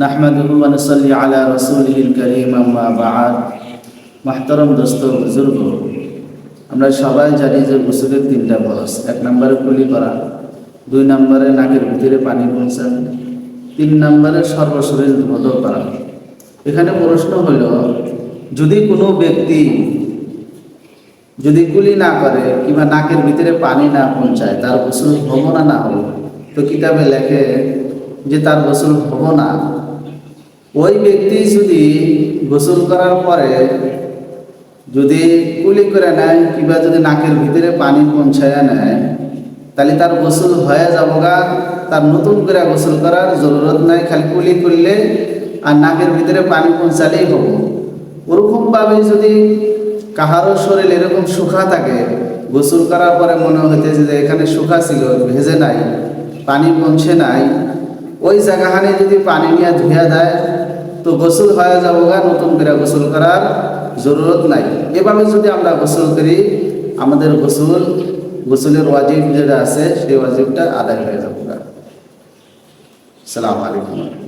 নাহমাদুহু ওয়া নুসাল্লি আলা রাসূলিল কারীম আম্মা বা'দ। মুহতারাম দোস্ত বুজুর্গ, আমরা সবাই জানি যে গোসলের তিনটা ফরজ। 1 নম্বরে কুলি করা, 2 নম্বরে নাকের ভিতরে পানি পৌঁছানো, 3 নম্বরে সর্বশরীর ধৌত করা। এখানে প্রশ্ন হলো, যদি কোনো ব্যক্তি যদি কুলি না করে কিংবা নাকের ভিতরে পানি না পৌঁছায়, তার গোসল হবো না হবো? তো কিতাবে লেখে যে তার গোসল হবো না। ওই ব্যক্তি যদি গোসল করার পরে যদি কুলি করে নেয় কিংবা যদি নাকের ভিতরে পানি পৌঁছায় নেয়, তাহলে তার গোসল হয়ে যাবগা, তার নতুন করে গোসল করার জরুরত নাই। খালি কুলি করলে আর নাকের ভিতরে পানি পৌঁছালেই হবো। ওরকমভাবে যদি কাহারও শরীর এরকম শুকা থাকে, গোসল করার পরে মনে হইতেছে যে এখানে শুকা ছিল, ভেজে নাই, পানি পৌঁছে নাই, ওই জায়গাখানে যদি পানি নিয়ে ধুয়ে দেয় তো গোসল হয়ে যাবগা, নতুন করে গোসল করার জরুরত নাই। এভাবে যদি আমরা গোসল করি, আমাদের গোসলের ওয়াজিব যেটা আছে সেই ওয়াজিবটা আদায় হয়ে যাবে। আসসালামু আলাইকুম।